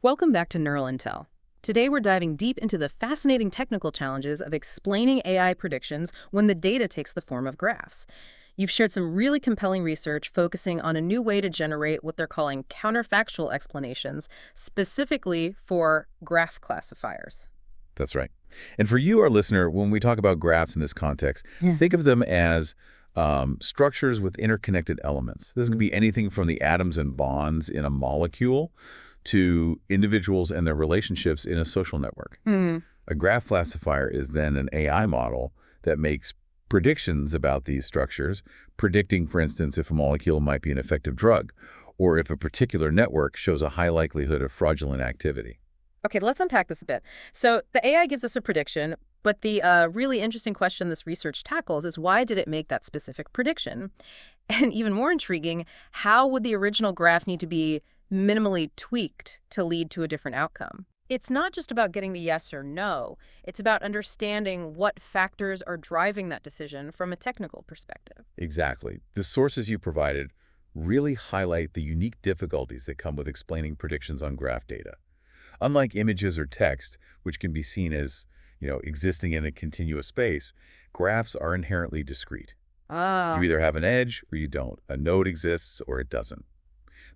Welcome back to Neural Intel. Today we're diving deep into the fascinating technical challenges of explaining AI predictions when the data takes the form of graphs. You've shared some really compelling research focusing on a new way to generate what they're calling counterfactual explanations, specifically for graph classifiers. That's right. And for you, our listener, when we talk about graphs in this context, think of them as structures with interconnected elements. This could be anything from the atoms and bonds in a molecule to individuals and their relationships in a social network. A graph classifier is then an AI model that makes predictions about these structures, predicting, for instance, if a molecule might be an effective drug, or if a particular network shows a high likelihood of fraudulent activity. Okay, let's unpack this a bit. So the AI gives us a prediction, but the really interesting question this research tackles is why did it make that specific prediction? And even more intriguing, how would the original graph need to be minimally tweaked to lead to a different outcome? It's not just about getting the yes or no. It's about understanding what factors are driving that decision from a technical perspective. Exactly. The sources you provided really highlight the unique difficulties that come with explaining predictions on graph data. Unlike images or text, which can be seen as, existing in a continuous space, graphs are inherently discrete. You either have an edge or you don't. A node exists or it doesn't.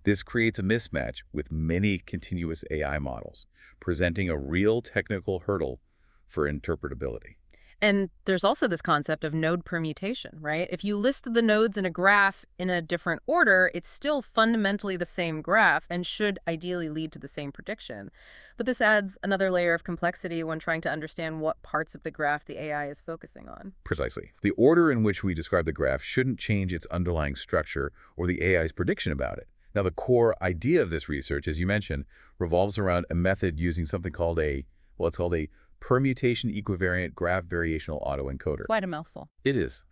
This creates a mismatch with many continuous AI models, presenting a real technical hurdle for interpretability. And there's also this concept of node permutation, right? If you list the nodes in a graph in a different order, it's still fundamentally the same graph and should ideally lead to the same prediction. But this adds another layer of complexity when trying to understand what parts of the graph the AI is focusing on. Precisely. The order in which we describe the graph shouldn't change its underlying structure or the AI's prediction about it. Now, the core idea of this research, as you mentioned, revolves around a method using something called it's called a permutation equivariant graph variational autoencoder. Quite a mouthful. It is.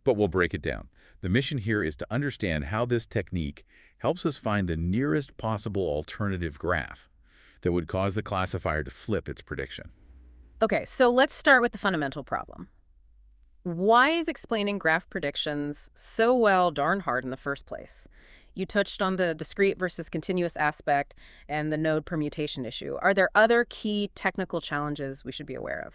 But we'll break it down. The mission here is to understand how this technique helps us find the nearest possible alternative graph that would cause the classifier to flip its prediction. Okay, so let's start with the fundamental problem. Why is explaining graph predictions so darn hard in the first place? You touched on the discrete versus continuous aspect and the node permutation issue. Are there other key technical challenges we should be aware of?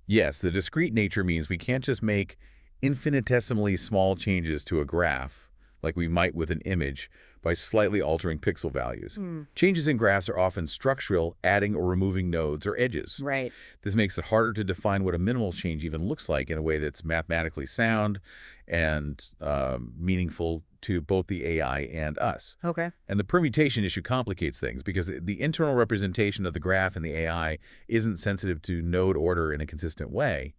Yes, the discrete nature means we can't just make infinitesimally small changes to a graph, like we might with an image, by slightly altering pixel values. Changes in graphs are often structural, adding or removing nodes or edges. Right. This makes it harder to define what a minimal change even looks like in a way that's mathematically sound and meaningful to both the AI and us. Okay. And the permutation issue complicates things because the internal representation of the graph in the AI isn't sensitive to node order in a consistent way.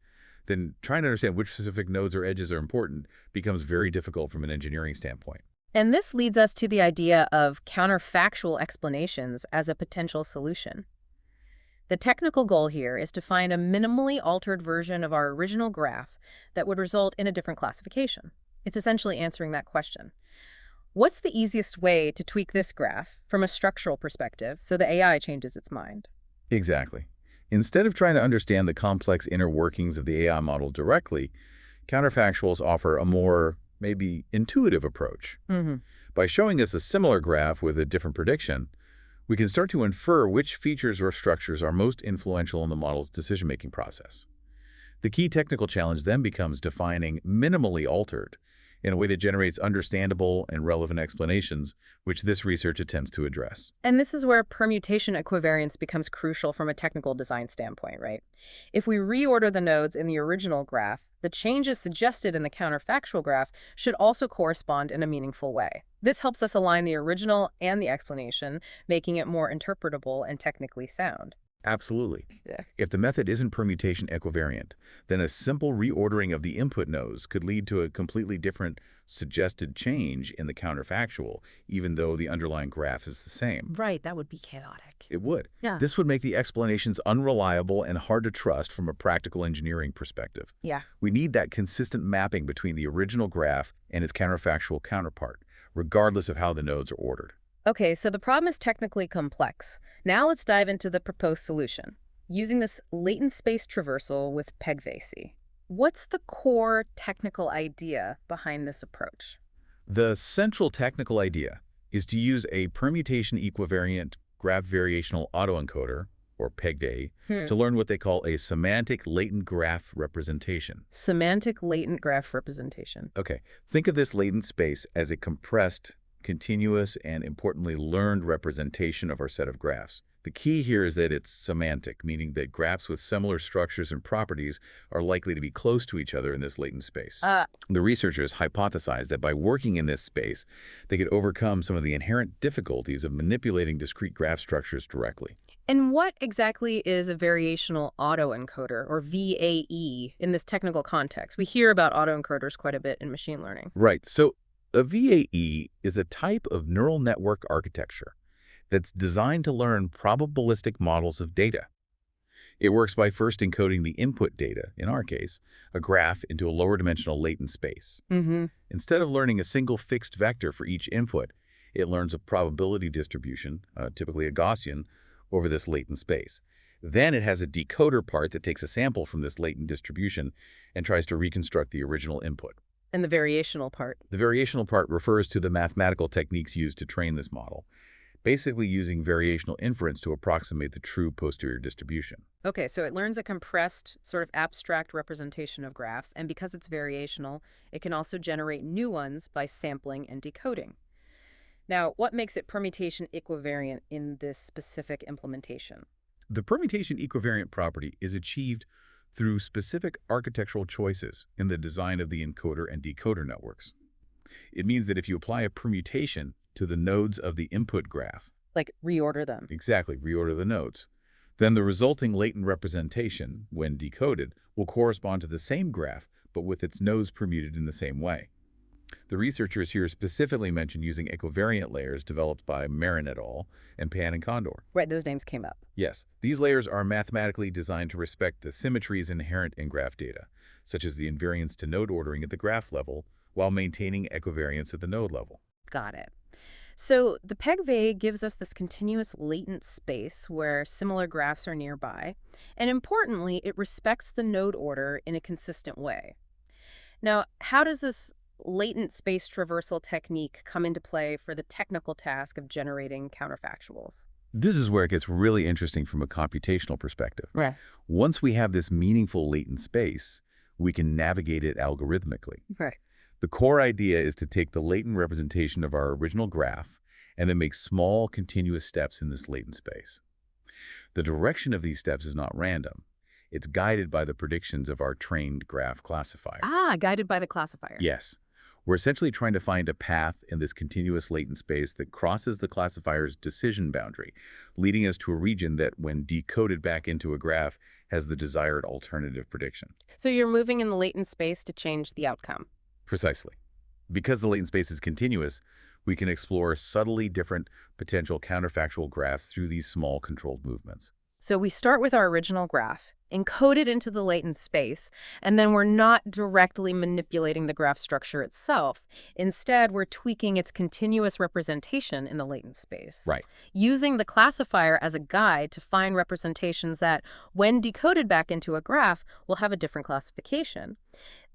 Then trying to understand which specific nodes or edges are important becomes very difficult from an engineering standpoint. And this leads us to the idea of counterfactual explanations as a potential solution. The technical goal here is to find a minimally altered version of our original graph that would result in a different classification. It's essentially answering that question. What's the easiest way to tweak this graph from a structural perspective so the AI changes its mind? Exactly. Instead of trying to understand the complex inner workings of the AI model directly, counterfactuals offer a more, maybe, intuitive approach. By showing us a similar graph with a different prediction, we can start to infer which features or structures are most influential in the model's decision-making process. The key technical challenge then becomes defining minimally altered in a way that generates understandable and relevant explanations, which this research attempts to address. And this is where permutation equivariance becomes crucial from a technical design standpoint, right? If we reorder the nodes in the original graph, the changes suggested in the counterfactual graph should also correspond in a meaningful way. This helps us align the original and the explanation, making it more interpretable and technically sound. Absolutely. Yeah. If the method isn't permutation equivariant, then a simple reordering of the input nodes could lead to a completely different suggested change in the counterfactual, even though the underlying graph is the same. Right, that would be chaotic. It would. Yeah. This would make the explanations unreliable and hard to trust from a practical engineering perspective. Yeah. We need that consistent mapping between the original graph and its counterfactual counterpart, regardless of how the nodes are ordered. Okay, so the problem is technically complex. Now let's dive into the proposed solution, using this latent space traversal with PEGVAE. What's the core technical idea behind this approach? The central technical idea is to use a permutation equivariant graph variational autoencoder, or PEGVAE, Hmm. to learn what they call a semantic latent graph representation. Semantic latent graph representation. Okay, think of this latent space as a compressed, continuous, and importantly learned representation of our set of graphs. The key here is that it's semantic, meaning that graphs with similar structures and properties are likely to be close to each other in this latent space. Uh, The researchers hypothesized that by working in this space, they could overcome some of the inherent difficulties of manipulating discrete graph structures directly. and what exactly is a variational autoencoder, or VAE, in this technical context? We hear about autoencoders quite a bit in machine learning. Right, so a VAE is a type of neural network architecture that's designed to learn probabilistic models of data. It works by first encoding the input data, in our case, a graph, into a lower dimensional latent space. Mm-hmm. Instead of learning a single fixed vector for each input, it learns a probability distribution, typically a Gaussian, over this latent space. Then it has a decoder part that takes a sample from this latent distribution and tries to reconstruct the original input. And the variational part. The variational part refers to the mathematical techniques used to train this model, basically using variational inference to approximate the true posterior distribution. Okay, so it learns a compressed, sort of abstract representation of graphs, and because it's variational, it can also generate new ones by sampling and decoding. Now, what makes it permutation equivariant in this specific implementation? The permutation equivariant property is achieved through specific architectural choices in the design of the encoder and decoder networks. It means that if you apply a permutation to the nodes of the input graph, Like, reorder them. exactly, reorder the nodes, then the resulting latent representation, when decoded, will correspond to the same graph, but with its nodes permuted in the same way. The researchers here specifically mention using equivariant layers developed by Marin et al. And Pan and Condor. Right, those names came up. Yes, these layers are mathematically designed to respect the symmetries inherent in graph data, such as the invariance to node ordering at the graph level, while maintaining equivariance at the node level. Got it. So the PEGVAE gives us this continuous latent space where similar graphs are nearby, and importantly, it respects the node order in a consistent way. Now, how does this latent space traversal technique come into play for the technical task of generating counterfactuals? This is where it gets really interesting from a computational perspective. Right. Once we have this meaningful latent space, we can navigate it algorithmically. Right. The core idea is to take the latent representation of our original graph and then make small continuous steps in this latent space. The direction of these steps is not random. It's guided by the predictions of our trained graph classifier. Ah, guided by the classifier. Yes. We're essentially trying to find a path in this continuous latent space that crosses the classifier's decision boundary, leading us to a region that, when decoded back into a graph, has the desired alternative prediction. So you're moving in the latent space to change the outcome. Precisely. Because the latent space is continuous, we can explore subtly different potential counterfactual graphs through these small controlled movements. So we start with our original graph, encode it into the latent space, and then we're not directly manipulating the graph structure itself. Instead, we're tweaking its continuous representation in the latent space. Right. Using the classifier as a guide to find representations that, when decoded back into a graph, will have a different classification.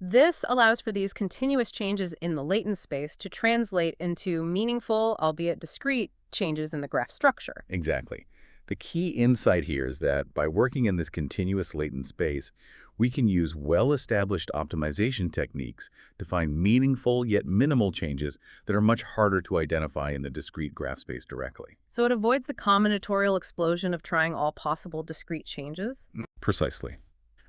This allows for these continuous changes in the latent space to translate into meaningful, albeit discrete, changes in the graph structure. Exactly. The key insight here is that by working in this continuous latent space, we can use well-established optimization techniques to find meaningful yet minimal changes that are much harder to identify in the discrete graph space directly. So it avoids the combinatorial explosion of trying all possible discrete changes? Precisely.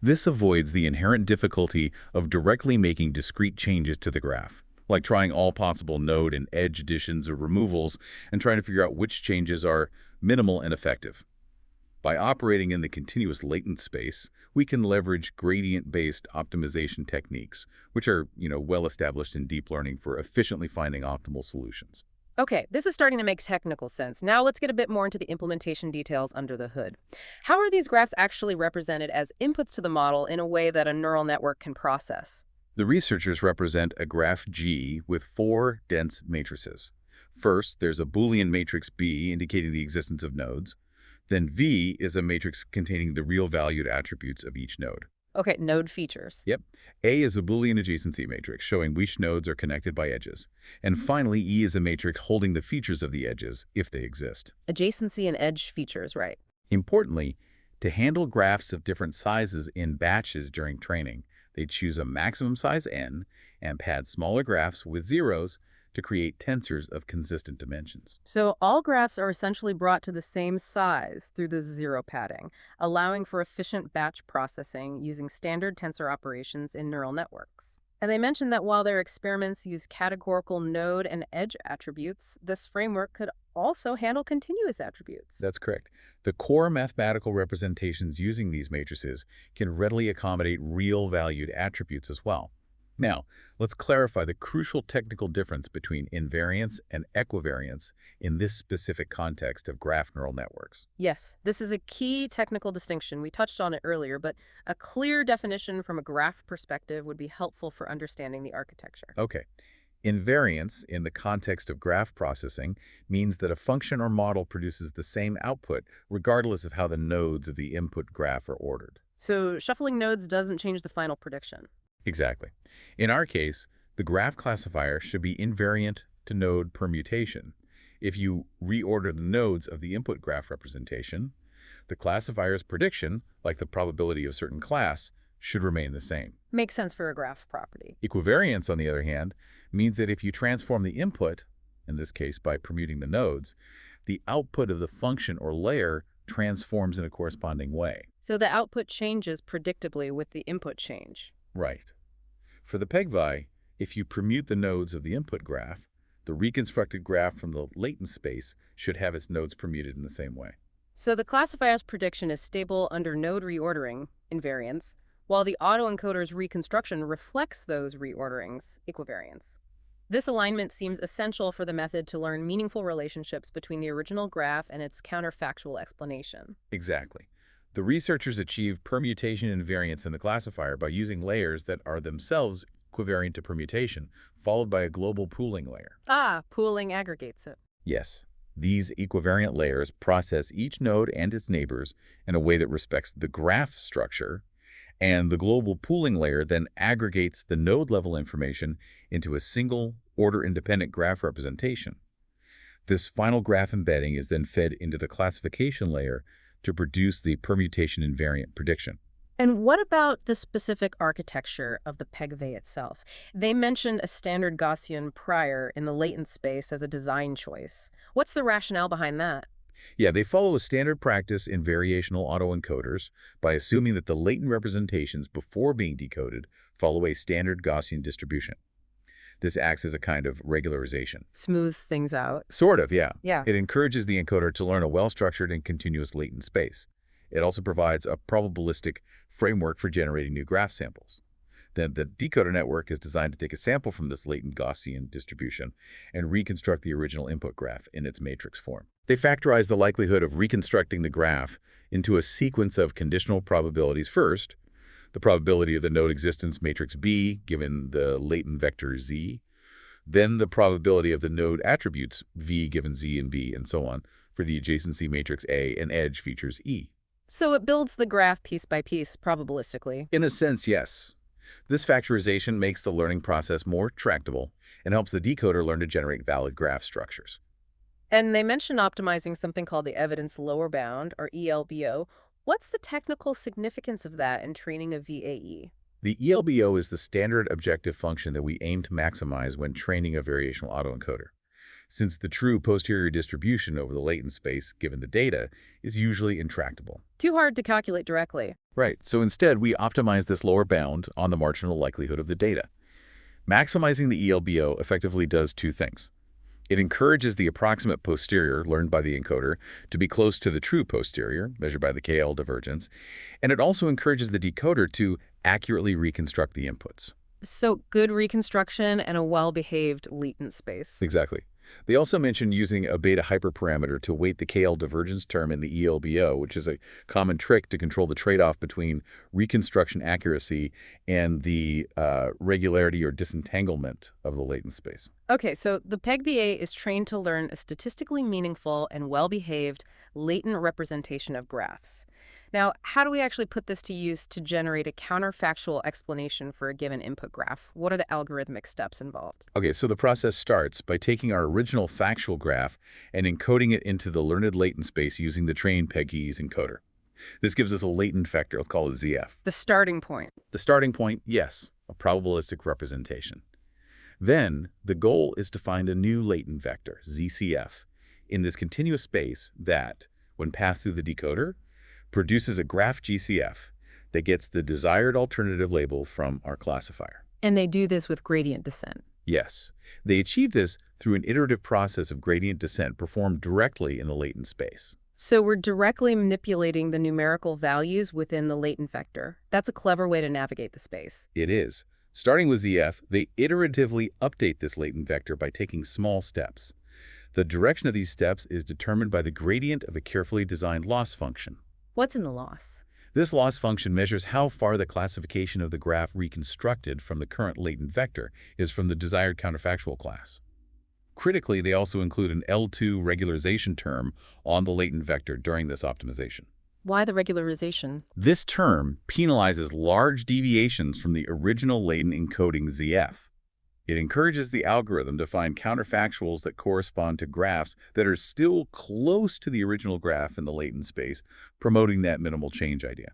This avoids the inherent difficulty of directly making discrete changes to the graph, like trying all possible node and edge additions or removals and trying to figure out which changes are minimal and effective. By operating in the continuous latent space, we can leverage gradient-based optimization techniques, which are, well established in deep learning for efficiently finding optimal solutions. Okay, this is starting to make technical sense. Now let's get a bit more into the implementation details under the hood. How are these graphs actually represented as inputs to the model in a way that a neural network can process? The researchers represent a graph G with 4 dense matrices. First, there's a Boolean matrix B indicating the existence of nodes. Then V is a matrix containing the real valued attributes of each node. Okay, node features. Yep. A is a Boolean adjacency matrix showing which nodes are connected by edges. And finally, E is a matrix holding the features of the edges, if they exist. Adjacency and edge features, right. Importantly, to handle graphs of different sizes in batches during training, they choose a maximum size n and pad smaller graphs with zeros to create tensors of consistent dimensions. So all graphs are essentially brought to the same size through the zero padding, allowing for efficient batch processing using standard tensor operations in neural networks. And they mentioned that while their experiments use categorical node and edge attributes, this framework could also handle continuous attributes. That's correct. The core mathematical representations using these matrices can readily accommodate real-valued attributes as well. Now, let's clarify the crucial technical difference between invariance and equivariance in this specific context of graph neural networks. Yes, this is a key technical distinction. We touched on it earlier, but a clear definition from a graph perspective would be helpful for understanding the architecture. Okay. Invariance, in the context of graph processing, means that a function or model produces the same output regardless of how the nodes of the input graph are ordered. So shuffling nodes doesn't change the final prediction. Exactly. In our case, the graph classifier should be invariant to node permutation. If you reorder the nodes of the input graph representation, the classifier's prediction, like the probability of certain class, should remain the same. Makes sense for a graph property. Equivariance, on the other hand, means that if you transform the input, in this case by permuting the nodes, the output of the function or layer transforms in a corresponding way. So the output changes predictably with the input change. Right. For the PEGVAE, if you permute the nodes of the input graph, the reconstructed graph from the latent space should have its nodes permuted in the same way. So the classifier's prediction is stable under node reordering, invariance, while the autoencoder's reconstruction reflects those reorderings, equivariance. This alignment seems essential for the method to learn meaningful relationships between the original graph and its counterfactual explanation. Exactly. The researchers achieved permutation invariance in the classifier by using layers that are themselves equivariant to permutation, followed by a global pooling layer. Ah, pooling aggregates it. Yes, these equivariant layers process each node and its neighbors in a way that respects the graph structure, and the global pooling layer then aggregates the node-level information into a single, order-independent graph representation. This final graph embedding is then fed into the classification layer to produce the permutation invariant prediction. And what about the specific architecture of the PEGVAE itself? They mentioned a standard Gaussian prior in the latent space as a design choice. What's the rationale behind that? Yeah, they follow a standard practice in variational autoencoders by assuming that the latent representations before being decoded follow a standard Gaussian distribution. This acts as a kind of regularization. Smooths things out. Sort of, yeah. Yeah. It encourages the encoder to learn a well-structured and continuous latent space. It also provides a probabilistic framework for generating new graph samples. Then the decoder network is designed to take a sample from this latent Gaussian distribution and reconstruct the original input graph in its matrix form. They factorize the likelihood of reconstructing the graph into a sequence of conditional probabilities. First, the probability of the node existence matrix B given the latent vector Z, then the probability of the node attributes V given Z and B, and so on, for the adjacency matrix A and edge features E. So it builds the graph piece by piece, probabilistically. In a sense, yes. This factorization makes the learning process more tractable and helps the decoder learn to generate valid graph structures. And they mentioned optimizing something called the evidence lower bound, or ELBO. What's the technical significance of that in training a VAE? The ELBO is the standard objective function that we aim to maximize when training a variational autoencoder, since the true posterior distribution over the latent space given the data is usually intractable. Too hard to calculate directly. Right, so instead we optimize this lower bound on the marginal likelihood of the data. Maximizing the ELBO effectively does two things. It encourages the approximate posterior learned by the encoder to be close to the true posterior, measured by the KL divergence, and it also encourages the decoder to accurately reconstruct the inputs. So good reconstruction and a well-behaved latent space. Exactly. They also mentioned using a beta hyperparameter to weight the KL divergence term in the ELBO, which is a common trick to control the trade-off between reconstruction accuracy and the regularity or disentanglement of the latent space. Okay, so the PEGVAE is trained to learn a statistically meaningful and well-behaved latent representation of graphs. Now, how do we actually put this to use to generate a counterfactual explanation for a given input graph? What are the algorithmic steps involved? Okay, so the process starts by taking our original factual graph and encoding it into the learned latent space using the trained PEGVAE's encoder. This gives us a latent vector, let's call it ZF. The starting point. The starting point, yes, a probabilistic representation. Then, the goal is to find a new latent vector, ZCF, in this continuous space that, when passed through the decoder, produces a graph GCF that gets the desired alternative label from our classifier. And they do this with gradient descent. Yes, they achieve this through an iterative process of gradient descent performed directly in the latent space. So we're directly manipulating the numerical values within the latent vector. That's a clever way to navigate the space. It is. Starting with ZF, they iteratively update this latent vector by taking small steps. The direction of these steps is determined by the gradient of a carefully designed loss function. What's in the loss? This loss function measures how far the classification of the graph reconstructed from the current latent vector is from the desired counterfactual class. Critically, they also include an L2 regularization term on the latent vector during this optimization. Why the regularization? This term penalizes large deviations from the original latent encoding ZF. It encourages the algorithm to find counterfactuals that correspond to graphs that are still close to the original graph in the latent space, promoting that minimal change idea.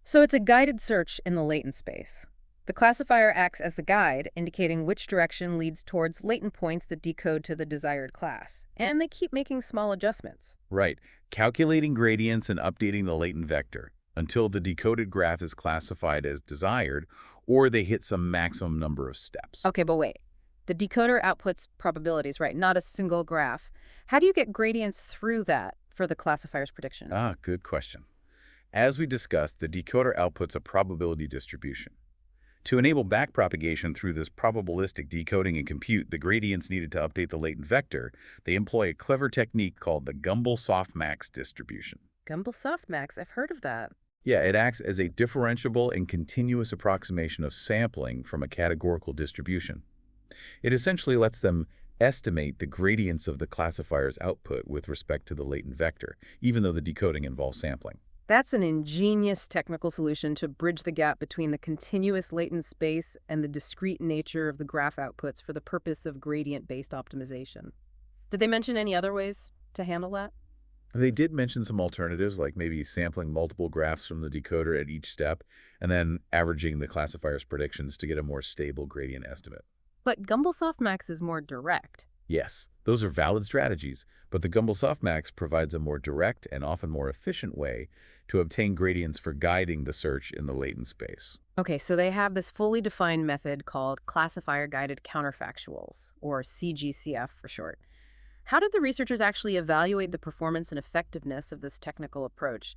So it's a guided search in the latent space. The classifier acts as the guide, indicating which direction leads towards latent points that decode to the desired class. And they keep making small adjustments. Right, calculating gradients and updating the latent vector until the decoded graph is classified as desired, or they hit some maximum number of steps. Okay, but wait. The decoder outputs probabilities, right? Not a single graph. How do you get gradients through that for the classifier's prediction? Good question. As we discussed, the decoder outputs a probability distribution. To enable backpropagation through this probabilistic decoding and compute the gradients needed to update the latent vector, they employ a clever technique called the Gumbel-Softmax distribution. Gumbel-Softmax, I've heard of that. Yeah, it acts as a differentiable and continuous approximation of sampling from a categorical distribution. It essentially lets them estimate the gradients of the classifier's output with respect to the latent vector, even though the decoding involves sampling. That's an ingenious technical solution to bridge the gap between the continuous latent space and the discrete nature of the graph outputs for the purpose of gradient-based optimization. Did they mention any other ways to handle that? They did mention some alternatives, like maybe sampling multiple graphs from the decoder at each step, and then averaging the classifier's predictions to get a more stable gradient estimate. But Gumbel-Softmax is more direct. Yes, those are valid strategies, but the Gumbel-Softmax provides a more direct and often more efficient way to obtain gradients for guiding the search in the latent space. Okay, so they have this fully defined method called classifier-guided counterfactuals, or CGCF for short. How did the researchers actually evaluate the performance and effectiveness of this technical approach?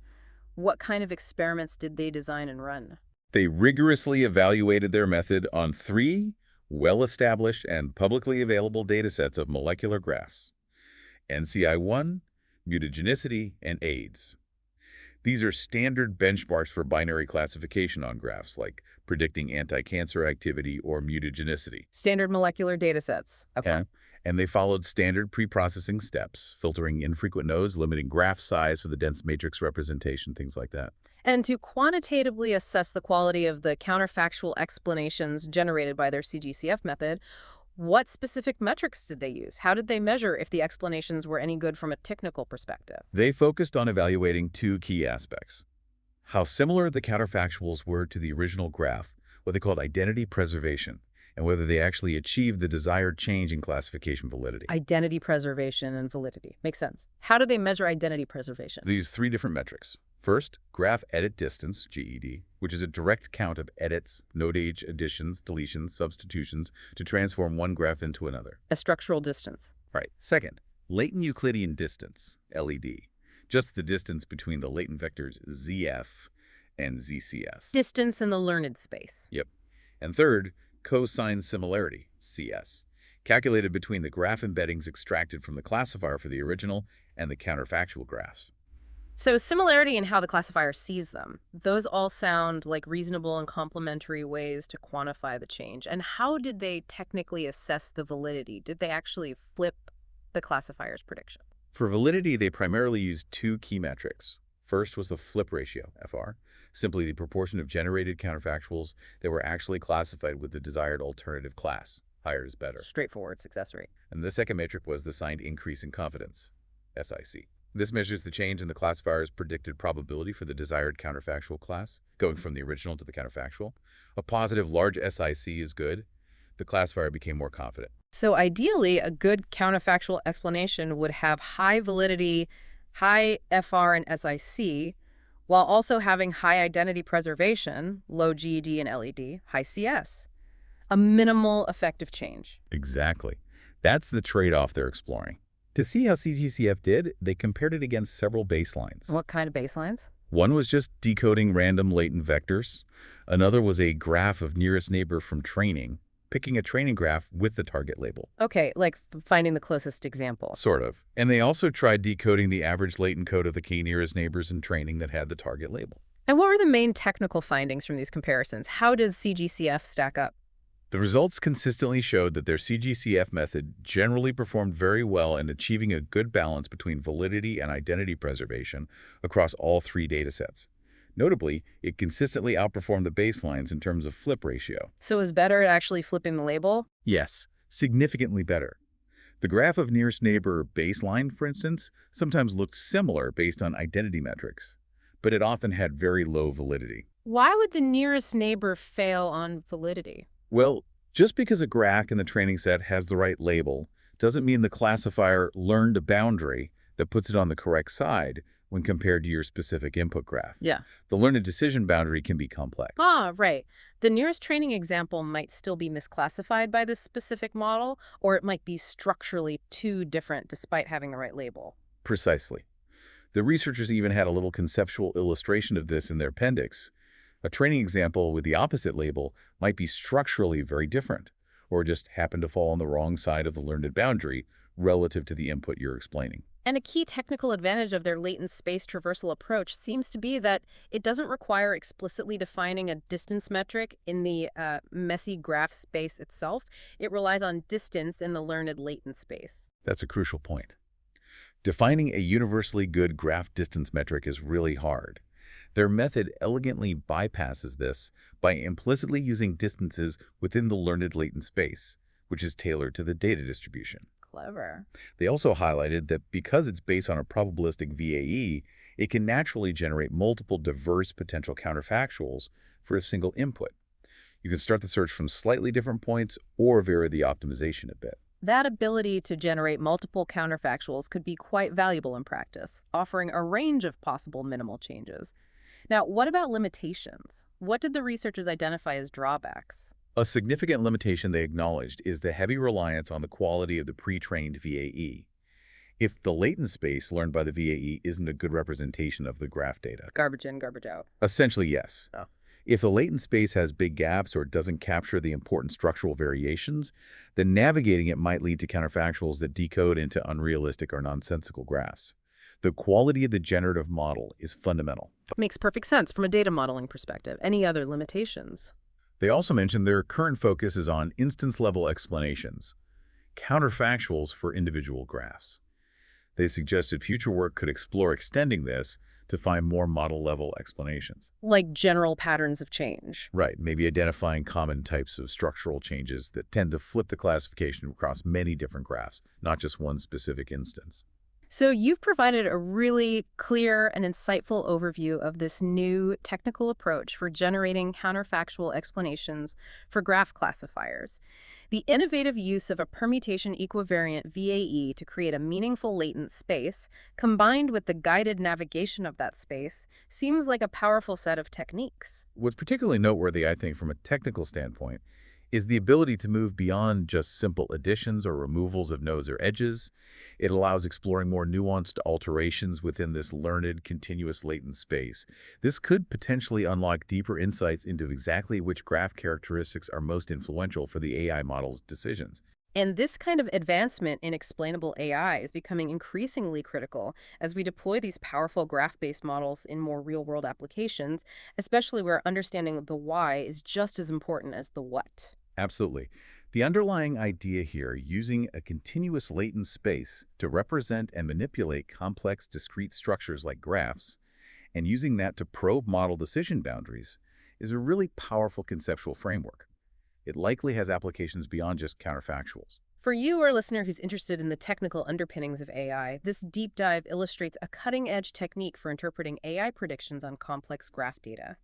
What kind of experiments did they design and run? They rigorously evaluated their method on 3 well-established and publicly available datasets of molecular graphs: NCI1, mutagenicity, and AIDS. These are standard benchmarks for binary classification on graphs, like predicting anti-cancer activity or mutagenicity. Standard molecular datasets. Okay. And they followed standard pre-processing steps, filtering infrequent nodes, limiting graph size for the dense matrix representation, things like that. And to quantitatively assess the quality of the counterfactual explanations generated by their CGCF method, what specific metrics did they use? How did they measure if the explanations were any good from a technical perspective? They focused on evaluating 2 key aspects: how similar the counterfactuals were to the original graph, what they called identity preservation, and whether they actually achieved the desired change in classification validity. Identity preservation and validity. Makes sense. How do they measure identity preservation? These 3 different metrics. First, graph edit distance, GED, which is a direct count of edits, node age additions, deletions, substitutions to transform one graph into another. A structural distance. Right. Second, latent Euclidean distance, LED, just the distance between the latent vectors ZF and ZCF. Distance in the learned space. Yep. And third, cosine similarity, CS, calculated between the graph embeddings extracted from the classifier for the original and the counterfactual graphs. So similarity in how the classifier sees them. Those all sound like reasonable and complementary ways to quantify the change. And how did they technically assess the validity? Did they actually flip the classifier's prediction? For validity, they primarily used two key metrics. First was the flip ratio, FR, simply the proportion of generated counterfactuals that were actually classified with the desired alternative class. Higher is better. Straightforward success rate. And the second metric was the signed increase in confidence, SIC. This measures the change in the classifier's predicted probability for the desired counterfactual class, going from the original to the counterfactual. A positive large SIC is good. The classifier became more confident. So ideally, a good counterfactual explanation would have high validity, high FR and SIC, while also having high identity preservation, low GED and LED, high CS. A minimal effective change. Exactly. That's the trade-off they're exploring. To see how CGCF did, they compared it against several baselines. What kind of baselines? One was just decoding random latent vectors. Another was a graph of nearest neighbor from training, picking a training graph with the target label. Okay, like finding the closest example. Sort of. And they also tried decoding the average latent code of the key nearest neighbors in training that had the target label. And what were the main technical findings from these comparisons? How did CGCF stack up? The results consistently showed that their CGCF method generally performed very well in achieving a good balance between validity and identity preservation across all three datasets. Notably, it consistently outperformed the baselines in terms of flip ratio. So it was better at actually flipping the label? Yes, significantly better. The graph of nearest neighbor baseline, for instance, sometimes looked similar based on identity metrics, but it often had very low validity. Why would the nearest neighbor fail on validity? Well, just because a graph in the training set has the right label doesn't mean the classifier learned a boundary that puts it on the correct side when compared to your specific input graph. Yeah. The learned decision boundary can be complex. Ah, right. The nearest training example might still be misclassified by this specific model, or it might be structurally too different despite having the right label. Precisely. The researchers even had a little conceptual illustration of this in their appendix. A training example with the opposite label might be structurally very different, or just happen to fall on the wrong side of the learned boundary relative to the input you're explaining. And a key technical advantage of their latent space traversal approach seems to be that it doesn't require explicitly defining a distance metric in the messy graph space itself. It relies on distance in the learned latent space. That's a crucial point. Defining a universally good graph distance metric is really hard. Their method elegantly bypasses this by implicitly using distances within the learned latent space, which is tailored to the data distribution. Clever. They also highlighted that because it's based on a probabilistic VAE, it can naturally generate multiple diverse potential counterfactuals for a single input. You can start the search from slightly different points or vary the optimization a bit. That ability to generate multiple counterfactuals could be quite valuable in practice, offering a range of possible minimal changes. Now, what about limitations? What did the researchers identify as drawbacks? A significant limitation they acknowledged is the heavy reliance on the quality of the pre-trained VAE. If the latent space learned by the VAE isn't a good representation of the graph data. Garbage in, garbage out. Essentially, yes. Oh. If the latent space has big gaps or doesn't capture the important structural variations, then navigating it might lead to counterfactuals that decode into unrealistic or nonsensical graphs. The quality of the generative model is fundamental. Makes perfect sense from a data modeling perspective. Any other limitations? They also mentioned their current focus is on instance-level explanations, counterfactuals for individual graphs. They suggested future work could explore extending this to find more model-level explanations. Like general patterns of change. Right, maybe identifying common types of structural changes that tend to flip the classification across many different graphs, not just one specific instance. So you've provided a really clear and insightful overview of this new technical approach for generating counterfactual explanations for graph classifiers. The innovative use of a permutation equivariant VAE to create a meaningful latent space, combined with the guided navigation of that space, seems like a powerful set of techniques. What's particularly noteworthy, I think, from a technical standpoint, is the ability to move beyond just simple additions or removals of nodes or edges. It allows exploring more nuanced alterations within this learned, continuous latent space. This could potentially unlock deeper insights into exactly which graph characteristics are most influential for the AI model's decisions. And this kind of advancement in explainable AI is becoming increasingly critical as we deploy these powerful graph-based models in more real-world applications, especially where understanding the why is just as important as the what. Absolutely. The underlying idea here, using a continuous latent space to represent and manipulate complex discrete structures like graphs, and using that to probe model decision boundaries, is a really powerful conceptual framework. It likely has applications beyond just counterfactuals. For you, our listener who's interested in the technical underpinnings of AI, this deep dive illustrates a cutting-edge technique for interpreting AI predictions on complex graph data.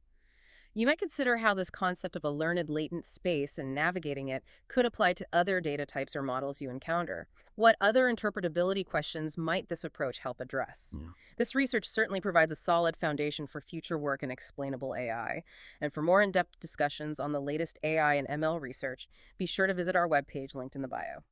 You might consider how this concept of a learned latent space and navigating it could apply to other data types or models you encounter. What other interpretability questions might this approach help address? Yeah. This research certainly provides a solid foundation for future work in explainable AI. And for more in-depth discussions on the latest AI and ML research, be sure to visit our webpage linked in the bio.